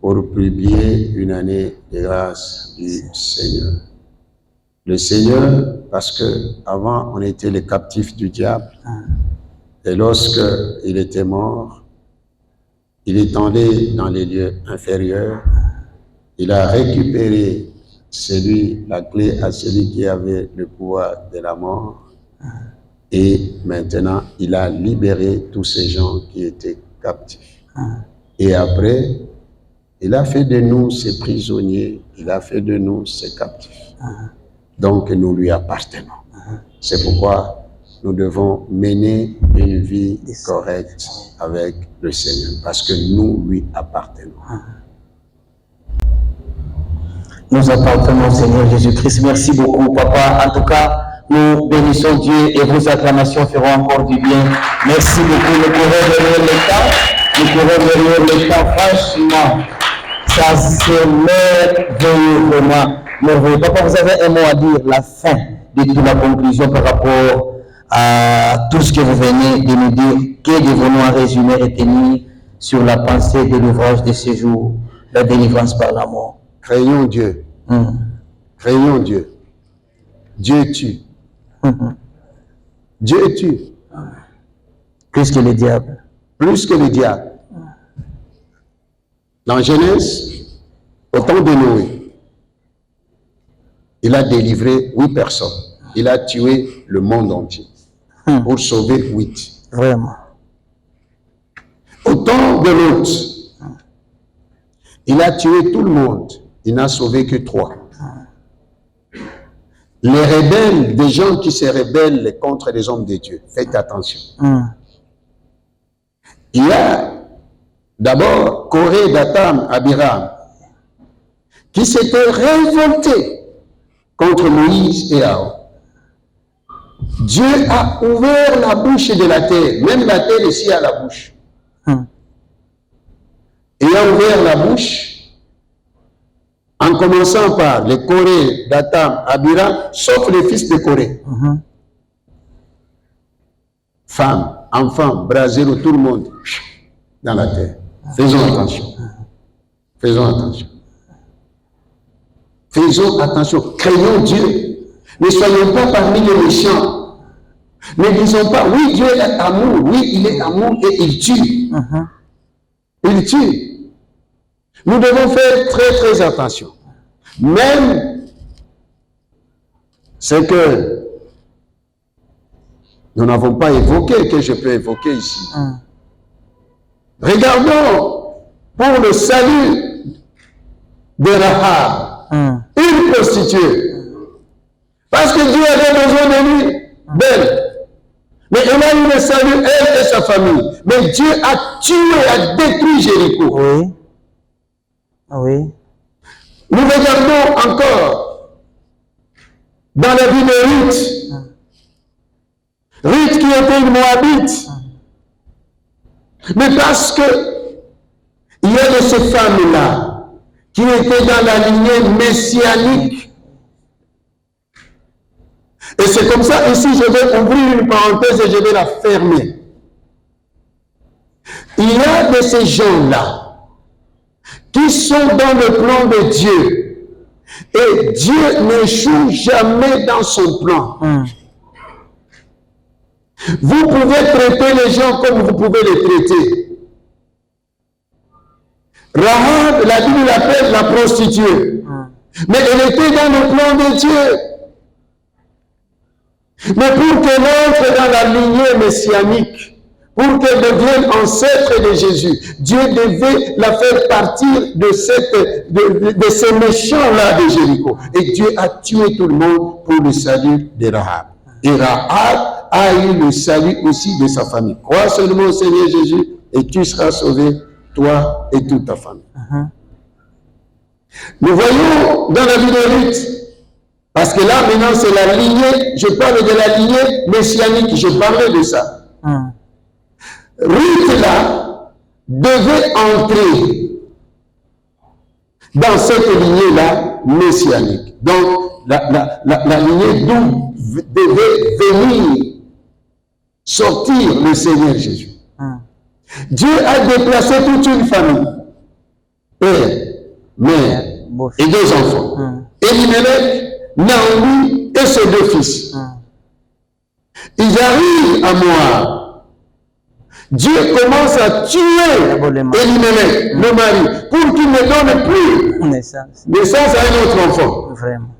pour publier une année de grâce du Seigneur. Le Seigneur, parce que avant on était les captifs du diable, et lorsque il était mort, il est allé dans les lieux inférieurs, il a récupéré la clé à celui qui avait le pouvoir de la mort, et maintenant il a libéré tous ces gens qui étaient captifs. Et après, il a fait de nous ses prisonniers, il a fait de nous ses captifs. Donc nous lui appartenons. C'est pourquoi nous devons mener une vie correcte avec le Seigneur, parce que nous lui appartenons. Nous appartenons au Seigneur Jésus-Christ. Merci beaucoup, papa. En tout cas, nous bénissons Dieu et vos acclamations feront encore du bien. Merci beaucoup. Nous courons derrière le temps. Nous courons derrière le temps. Franchement, ça c'est merveilleux, vraiment. Merveilleux. Papa, vous avez un mot à dire, la fin de toute la conclusion par rapport à tout ce que vous venez de nous dire. Que devons-nous en résumé retenir sur la pensée de l'ouvrage de ce jour, la délivrance par la mort? Craignons Dieu. Craignons Dieu. Dieu tue. Dieu tue. Plus que le diable. Plus que le diable. Dans Genèse, au temps de Noé, il a délivré 8 personnes. Il a tué le monde entier pour sauver 8. Vraiment. Au temps de Lot, il a tué tout le monde. Il n'a sauvé que 3. Les rebelles, des gens qui se rebellent contre les hommes de Dieu, faites attention. Il y a d'abord Corée, Datam, Abiram, qui s'étaient révoltés contre Moïse et Aaron. Dieu a ouvert la bouche de la terre, même la terre ici a la bouche. Il a ouvert la bouche en commençant par les Corée, Datam, Abiram, sauf les fils de Corée. Femmes, enfants, brasiers, tout le monde dans la terre. Faisons attention. Faisons attention. Faisons attention. Craignons Dieu. Ne soyons pas parmi les méchants. Ne disons pas, oui, Dieu est amour. Oui, il est amour et il tue. Il tue. Nous devons faire très, très attention. Même ce que nous n'avons pas évoqué, que je peux évoquer ici. Regardons pour le salut de Rahab, une prostituée. Parce que Dieu avait besoin de lui, d'elle. Mais elle a eu le salut, elle et sa famille. Mais Dieu a tué, a détruit Jéricho. Oui. Oui. Nous regardons encore dans la vie de Ruth. Ruth qui était une Moabite. Mais parce que il y a de ces femmes-là qui étaient dans la lignée messianique. Et c'est comme ça, ici, je vais ouvrir une parenthèse et je vais la fermer. Il y a de ces gens-là qui sont dans le plan de Dieu. Et Dieu n'échoue jamais dans son plan. Vous pouvez traiter les gens comme vous pouvez les traiter. Rahab, la Bible l'appelle la prostituée. Mais elle était dans le plan de Dieu. Mais pour qu'elle entre dans la lignée messianique, pour qu'elle devienne ancêtre de Jésus, Dieu devait la faire partir de ces méchants-là de Jéricho. Et Dieu a tué tout le monde pour le salut de Rahab. Et Rahab a eu le salut aussi de sa famille. Crois seulement au Seigneur Jésus et tu seras sauvé, toi et toute ta famille. Nous voyons dans la vie de Ruth, parce que là maintenant c'est la lignée, je parle de la lignée messianique, je parlais de ça. Ruth là devait entrer dans cette lignée-là messianique. Donc la lignée d'où devait venir sortir le Seigneur Jésus. Dieu a déplacé toute une famille, père, mère et 2 enfants. Elimelech, Naomi et ses 2 fils. Ils arrivent à Moab. Dieu commence à tuer Elimelech, le mari, pour qu'il ne donne plus naissance à un autre enfant. Vraiment.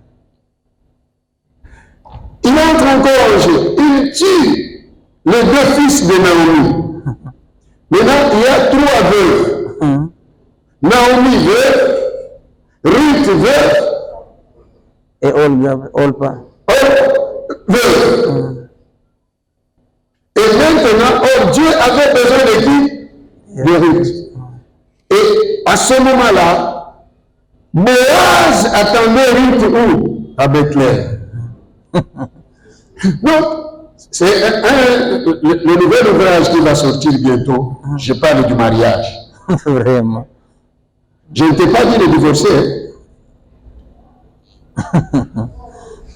Il entre encore en jeu. Il tue les 2 fils de Naomi. Maintenant, il y a 3 veuves. Naomi veuve, Ruth veuve, et Olpa. Veuve. Et maintenant, Dieu avait besoin de qui? De Ruth. Et à ce moment-là, Boaz attendait Ruth où? À Bethléem. Donc, c'est le nouvel ouvrage qui va sortir bientôt. Je parle du mariage. Vraiment. Je ne t'ai pas dit de divorcer.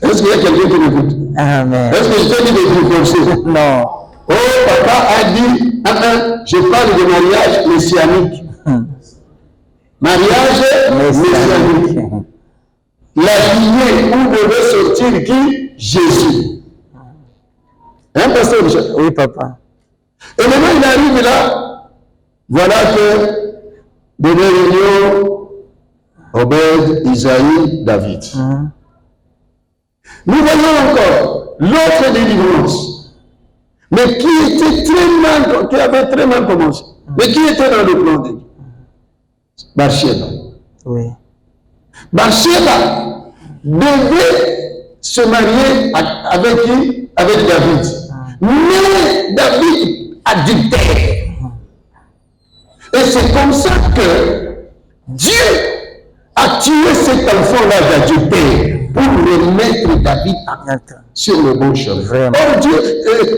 Est-ce qu'il y a quelqu'un qui m'écoute? Amen. Est-ce que je t'ai dit de divorcer? Non. Oh, papa a dit, je parle de mariage messianique. Mariage messianique. La lignée où devait sortir qui? Jésus. Hein, pasteur Michel? Oui, papa. Et maintenant, il arrive là. Voilà que de réunions, Obed, Isaïe, David. Nous voyons encore l'autre délivrance. mais qui avait très mal commencé, mais qui était dans le plan de Dieu. Bathsheba. Oui. Bathsheba devait se marier avec qui? Avec David. Mais David adultère. Et c'est comme ça que Dieu a tué cet enfant-là d'adultère pour remettre David sur le bon chemin. Or Dieu,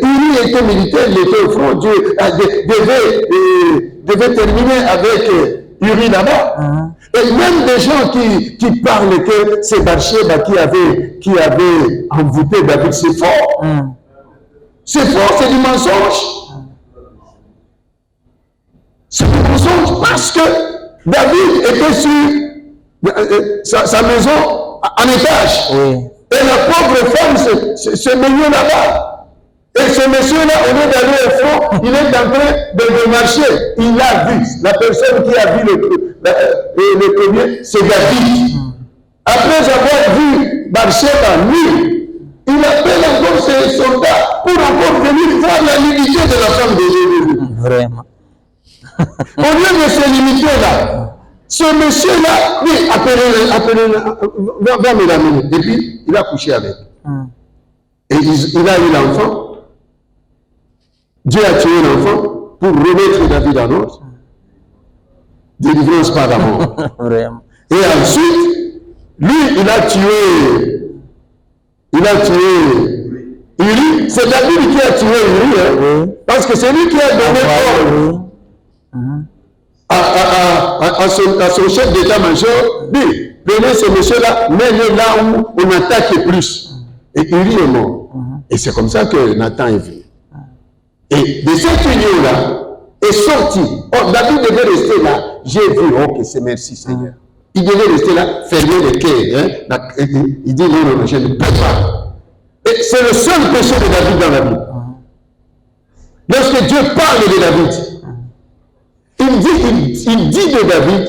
Uri était militaire, il était au front, Dieu devait terminer avec Uri là-bas. Et même des gens qui parlent que c'est Bathsheba qui avait envoûté David, c'est faux. C'est faux, c'est du mensonge. C'est du mensonge parce que David était sur sa maison en étage. Oui. Et la pauvre femme se baignait là-bas. Et ce monsieur-là, au lieu d'aller au fond, il est en train de marcher. Il a vu. La personne qui a vu le premier, c'est David. Après avoir vu Bathsheba nue, il appelle encore ses soldats pour encore venir voir la nudité de la femme de Jésus. Vraiment. Au lieu de se limiter là, ce monsieur-là, oui, appelez-le, va me l'amener. Et puis, il a couché avec. Et il a eu l'enfant. Dieu a tué l'enfant pour remettre David en ordre. Délivrance par l'amour. Vraiment. Et ensuite, lui, il a tué Uri. C'est David qui a tué Uri, hein, parce que c'est lui qui a donné ordre à son chef d'état-major. Dit, prenez ce monsieur-là, mets-le là où on attaque plus. Et Uri est mort. Et c'est comme ça que Nathan est venu. Et de cette union-là est sorti. Oh, David devait rester là. J'ai vu, ok, c'est merci Seigneur. Il devait rester là, fermer les quais. Hein? Il dit, non, je ne peux pas. Et c'est le seul péché de David dans la Bible. Lorsque Dieu parle de David, il dit de David,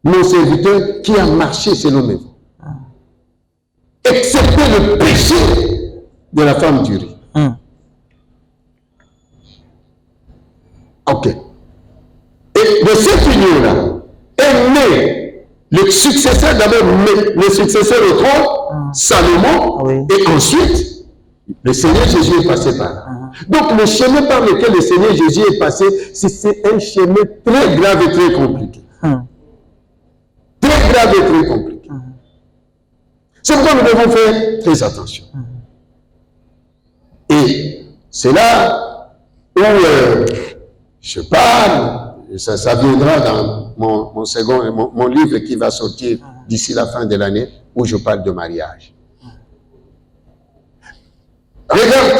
mon serviteur qui a marché selon mes voies. Excepté le péché de la femme d'Uri. Ok. Et de cette union-là est né le successeur, d'abord le successeur au trône, Salomon, et ensuite le Seigneur Jésus est passé par là. Donc le chemin par lequel le Seigneur Jésus est passé, c'est un chemin très grave et très compliqué. Très grave et très compliqué. C'est pourquoi nous devons faire très attention. Et c'est là où je parle, ça viendra dans mon livre qui va sortir d'ici la fin de l'année, où je parle de mariage. Regarde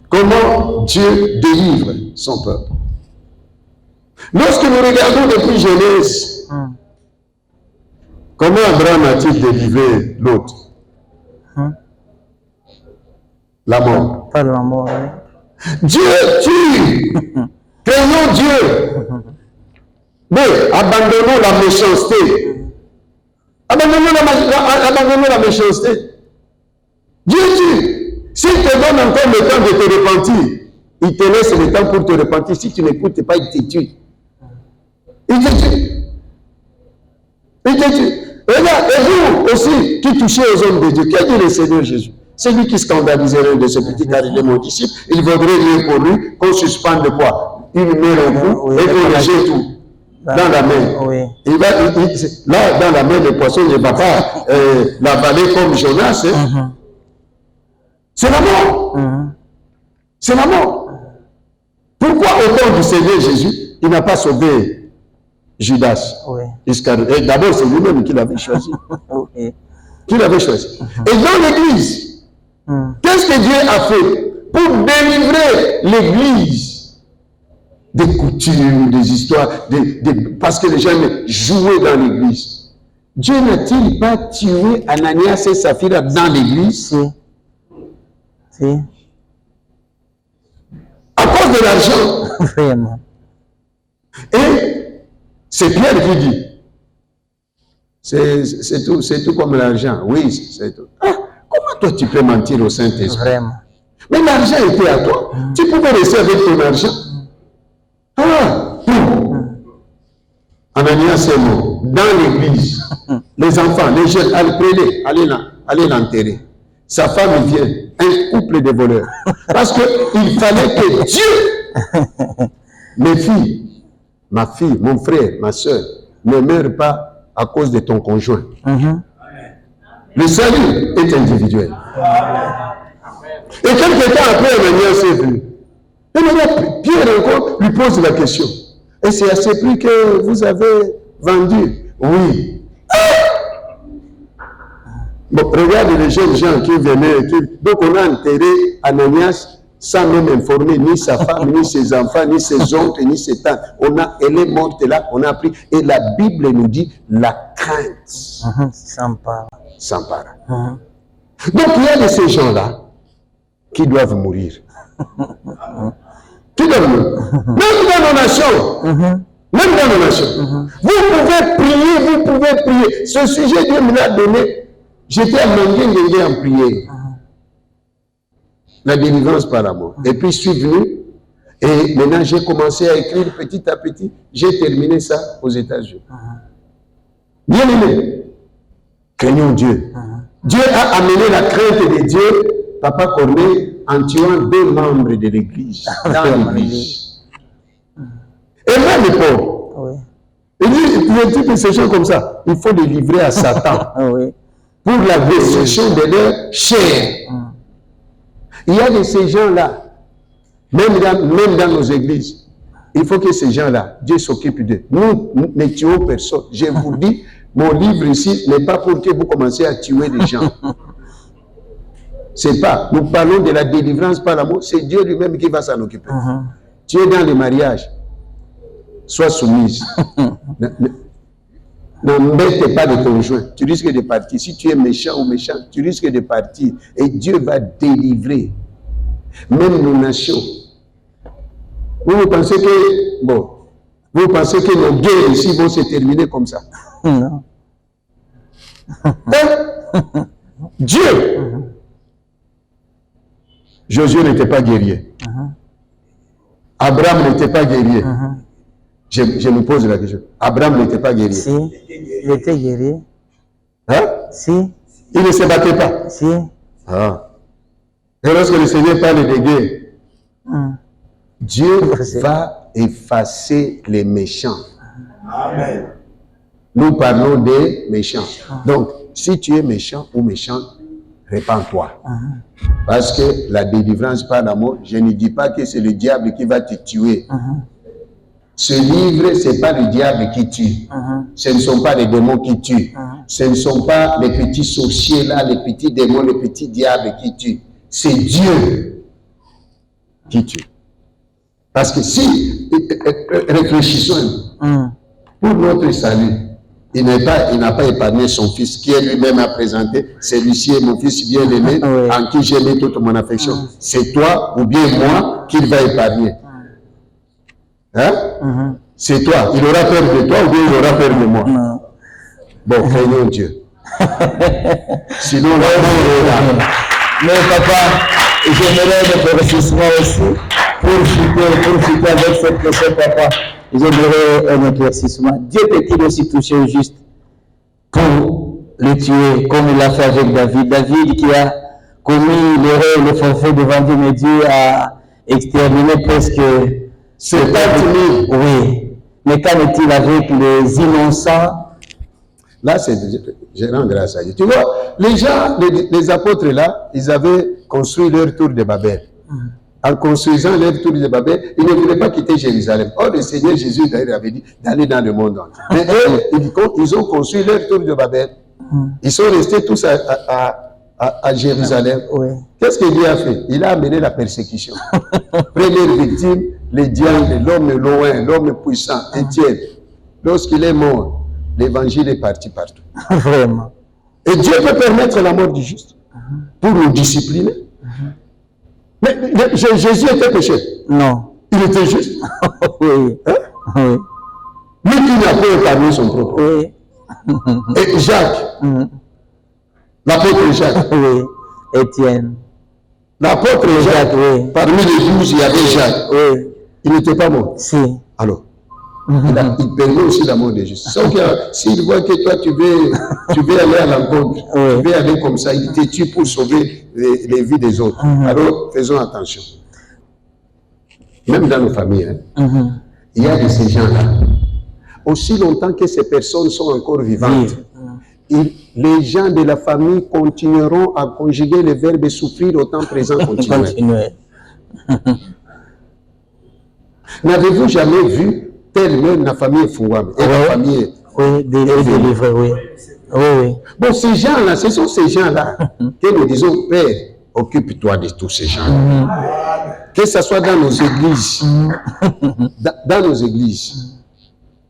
comment Dieu délivre son peuple. Lorsque nous regardons depuis Genèse, comment Abraham a-t-il délivré l'autre? La mort. Pas la mort, oui. Dieu tue. Craignons Dieu. Mais abandonnons la méchanceté. Abandonnons la méchanceté. Dieu tue. S'il te donne encore le temps de te repentir, il te laisse le temps pour te repentir. Si tu n'écoutes pas, il te tue. Il te tue. Il te tue. Regarde, et vous aussi qui touchez aux hommes de Dieu, qu'a dit le Seigneur Jésus? C'est lui qui scandaliserait de ce petit car il est mon disciple. Il vaudrait mieux pour lui qu'on suspende quoi? Une main au cou et qu'on jette tout dans la main. Oui. Là, dans la main, le poisson ne va pas l'avaler comme Jonas. C'est la mort. C'est la mort. Pourquoi au temps du Seigneur Jésus, il n'a pas sauvé Judas? D'abord, c'est lui-même qui l'avait choisi. Qui l'avait choisi. Et dans l'Église, qu'est-ce que Dieu a fait pour délivrer l'Église des coutumes, des histoires, parce que les gens jouaient dans l'Église? Dieu n'a-t-il pas tué Ananias et Saphira dans l'Église? Si. À cause de l'argent. Vraiment. Et c'est Pierre qui dit, c'est tout comme l'argent. Oui, c'est tout. Ah, comment toi tu peux mentir au Saint-Esprit? Vraiment. Mais l'argent était à toi. Tu pouvais rester avec ton argent. Ah, Ananias est mort. Dans l'église, les enfants, les jeunes, allez l'enterrer. Sa femme vient, un couple de voleurs. Parce qu'il fallait que Dieu, mes filles, ma fille, mon frère, ma soeur, ne meurent pas à cause de ton conjoint. Le salut est individuel. Et quelque temps après, Ananias est venu. Et maintenant, Pierre encore lui pose la question. Et c'est à ce prix que vous avez vendu? Oui. Bon, regarde les jeunes gens qui venaient. Donc on a enterré Ananias sans même informer ni sa femme, ni ses enfants, ni ses oncles, ni ses tantes. Elle est morte là, on a appris. Et la Bible nous dit la crainte s'empare. Donc il y a de ces gens-là qui doivent mourir. Qui doivent mourir. Même dans nos nations. Même dans nos nations. Vous pouvez prier. Ce sujet, Dieu me l'a donné. J'étais à Mangué en prière. La délivrance par l'amour. Et puis je suis venu. Et maintenant j'ai commencé à écrire petit à petit. J'ai terminé ça aux États-Unis. Bien aimé. Craignons Dieu. Dieu a amené la crainte de Dieu, Papa Corneille, en tuant 2 membres de l'église, dans l'église. Et même les pauvres. Oui. Il dit que ces gens comme ça, il faut les livrer à Satan pour la destruction de leur chair. Il y a de ces gens-là, même dans nos églises, il faut que ces gens-là, Dieu s'occupe d'eux. Nous ne tuons personne. Je vous dis, mon livre ici n'est pas pour que vous commenciez à tuer les gens. C'est pas. Nous parlons de la délivrance par l'amour. C'est Dieu lui-même qui va s'en occuper. Tu es dans le mariage. Sois soumise. N'embête pas de ton conjoint. Tu risques de partir. Si tu es méchant ou méchant, tu risques de partir. Et Dieu va délivrer. Même nos nations. Vous pensez que, vous pensez que nos guerres ici vont se terminer comme ça? Non. Dieu. Josué n'était pas guerrier. Abraham n'était pas guerrier. Je me pose la question. Abraham n'était pas guerrier. Si, il était guerrier. Hein? Si. Il ne se battait pas. Si. Ah. Et lorsque le Seigneur parle de guerre, Dieu va effacer les méchants. Amen. Nous parlons des méchants. Donc, si tu es méchant ou méchante, répands-toi. Parce que la délivrance par l'amour, je ne dis pas que c'est le diable qui va te tuer. Ce livre, ce n'est pas le diable qui tue. Ce ne sont pas les démons qui tuent. Ce ne sont pas les petits sorciers là, les petits démons, les petits diables qui tuent. C'est Dieu qui tue. Parce que si, réfléchissons, pour notre salut, il n'a pas épargné son fils, qui est lui-même à présenter. Celui-ci est mon fils bien-aimé, en qui j'ai mis toute mon affection. C'est toi ou bien moi qu'il va épargner. Hein? C'est toi. Il aura peur de toi ou bien il aura peur de moi? Bon, craignons Dieu. Sinon, l'amour est là. Mais papa, j'aimerais des éclaircissements aussi. Pour chuter avec cette question, papa, j'aimerais un éclaircissement. Dieu peut-il aussi toucher au juste pour le tuer, comme il l'a fait avec David? David qui a commis l'erreur, le forfait devant Dieu, mais Dieu a exterminé presque. C'est pas timide. Oui. Mais qu'en est-il avec les innocents? Là, je rends grâce à Dieu. Tu vois, les gens, les apôtres là, ils avaient construit leur tour de Babel. En construisant leur tour de Babel, ils ne voulaient pas quitter Jérusalem. Or, le Seigneur Jésus d'ailleurs avait dit d'aller dans le monde entier. Mais eux, ils ont construit leur tour de Babel. Ils sont restés tous à Jérusalem. Qu'est-ce que Dieu a fait? Il a amené la persécution. Première victime, le diable, l'homme loin, l'homme puissant, Étienne. Lorsqu'il est mort, l'évangile est parti partout. Vraiment. Et Dieu peut permettre la mort du juste pour nous discipliner. Mais Jésus était péché. Non. Il était juste. Oui. Hein? Oui. Lui qui n'a pas épargné son propre. Oui. Et Jacques, l'apôtre Jacques. Oui. Étienne. L'apôtre Jacques, oui. parmi les 12, il y avait Jacques. Oui. Il n'était pas mort. Si. Alors, il permet aussi la mort de Jésus. Sauf que s'il voit que toi, tu veux aller à l'encontre, Oui. tu veux aller comme ça, il te tue pour sauver les vies des autres. Alors, faisons attention. Même dans nos familles, hein, il y a de ces gens-là. Aussi longtemps que ces personnes sont encore vivantes, les gens de la famille continueront à conjuguer le verbe souffrir au temps présent continuel. Continuez. N'avez-vous jamais vu tellement la famille est fouable et la famille oui, délivré, oui. Oui, oui. Bon, ces gens-là, ce sont ces gens-là que nous disons, Père, occupe-toi de tous ces gens-là. Que ce soit dans nos églises, dans nos églises,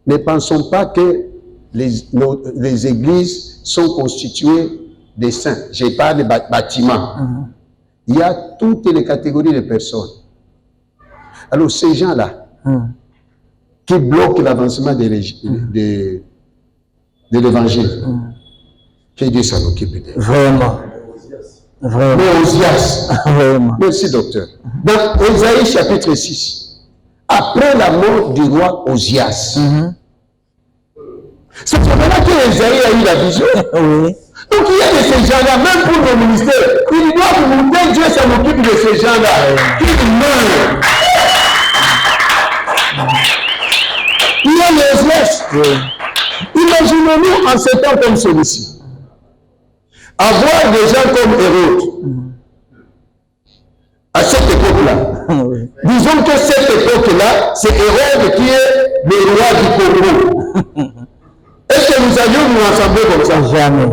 ne pensons pas que les églises sont constituées de saints. Je parle de bâtiments. Il y a toutes les catégories de personnes. Alors, ces gens-là qui bloquent l'avancement de l'évangile, que Dieu s'en occupe d'eux. Vraiment. Vraiment. Mais Osias, Vraiment. merci docteur. Dans Ésaïe chapitre 6, après la mort du roi Osias, c'est maintenant que Ésaïe a eu la vision. Oui. Donc il y a de ces gens-là, même pour nos ministères, ils doivent monter, Dieu s'en occupe de ces gens-là, qui meurent. Il y a les Osias. Imaginons-nous en ces temps comme celui-ci, avoir des gens comme Hérode, à cette époque-là. Oui. Disons que cette époque-là, c'est Hérode qui est le roi du Congo. Est-ce que nous allions nous rassembler comme ça? Jamais.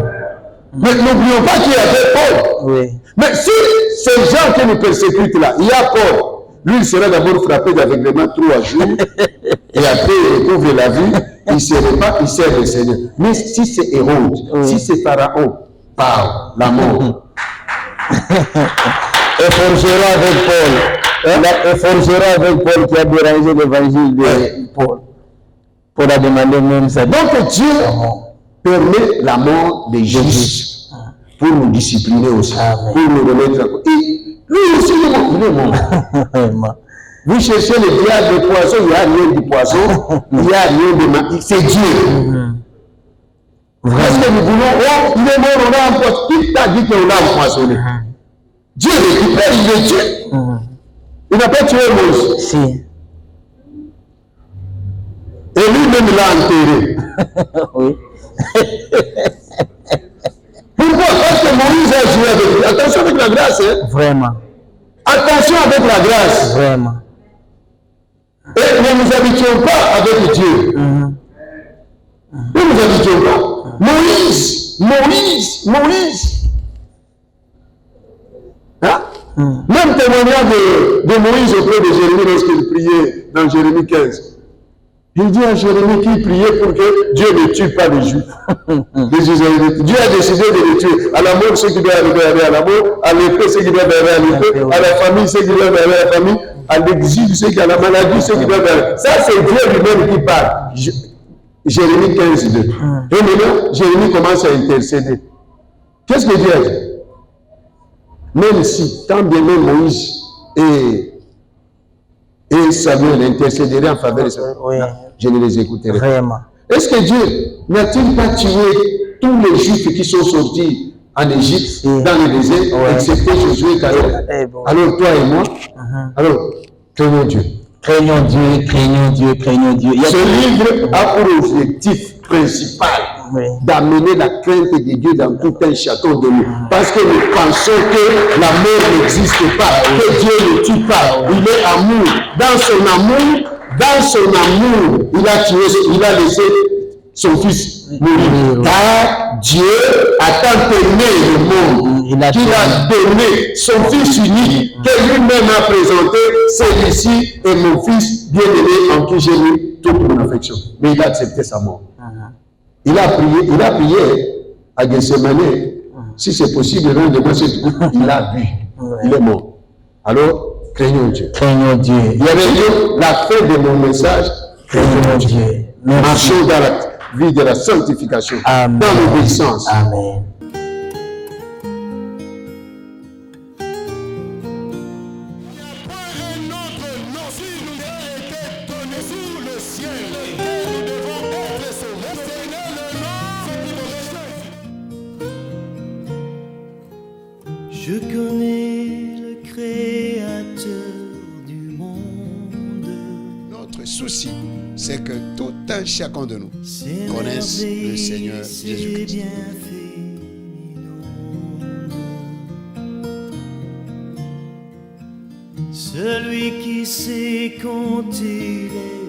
Mais n'oublions pas qu'il y avait Paul. Oui. Mais si ces gens qui nous persécutent là, il y a Paul, lui il sera d'abord frappé d'aveuglement 3 jours, et après il découvre la vie, il ne sert pas, il sert le Seigneur. Mais si c'est Hérode, si c'est Pharaon, par la mort, Et forgera avec Paul. Et forgera avec Paul qui a dérangé l'évangile de Paul. Paul a demandé même ça. donc Dieu permet la mort des justes pour nous discipliner aussi, Amen. pour nous remettre à côté. Lui aussi, il est mort. Vraiment. Vous cherchez le diable de poisson, il n'y a rien du poisson, il n'y a rien de magie, c'est Dieu. Parce que nous voulons, oh, il est mort, on a empoisonné. Qui t'a dit qu'on a empoisonné? Dieu récupère, il est Dieu. Il n'a pas tué Moïse. Si. Et lui-même l'a enterré. Oui. Pourquoi? Parce que Moïse a joué avec lui. Attention avec la grâce. Hein? Vraiment. Attention avec la grâce. Vraiment. Et ne nous habituons pas avec Dieu. Ne nous habituons pas. Moïse. Hein? Même témoignage de Moïse auprès de Jérémie lorsqu'il priait dans Jérémie 15. Il dit à Jérémie qu'il priait pour que Dieu ne tue pas les Juifs, les Israélites. Dieu a décidé de les tuer. À la mort, ceux qui doivent arriver à la mort, à l'épée, ceux qui doivent arriver à l'épée, à la famille, ceux qui doivent arriver à la famille, à l'exil, ceux qui ont la maladie, ceux qui doivent arriver. Ça, c'est Dieu lui-même qui parle. Jérémie 15, 2. Et maintenant, Jérémie commence à intercéder. Qu'est-ce que Dieu a dit? Même si, tant bien même Moïse et Samuel intercéderaient en faveur de ça, Oui. je ne les écouterai pas. Vraiment. Est-ce que Dieu n'a-t-il pas tué tous les Juifs qui sont sortis en Égypte, dans le désert, excepté Josué et Caleb? Bon. Alors toi et moi, alors, craignons Dieu. Craignons Dieu, craignons Dieu, craignons Dieu. Il y a Ce livre a pour objectif principal d'amener la crainte de Dieu dans tout un château de nous. Parce que nous pensons que la mort n'existe pas, que Dieu ne tue pas. Il est amour. Dans son amour, il a laissé son fils mourir. Car Dieu a tant aimé le monde qu'il a donné son fils unique, que lui-même a présenté. Celui-ci est mon fils bien-aimé en qui j'ai mis toute mon affection. Mais il a accepté sa mort. Il a prié à Gethsemane. Si c'est possible, rends-moi cette coupe. Il a bu. Il est mort. Alors, craignons Dieu. Craignons Dieu. Il y avait dit la fin de mon message. Craignons Dieu. Marchons dans la vie de la sanctification, Amen. dans l'obéissance. Amen. Je connais le Créateur du monde. Notre souci, c'est que tout un chacun de nous Ses connaisse le Seigneur merveilles, ses Jésus-Christ. bienfaits inondes. Celui qui sait compter les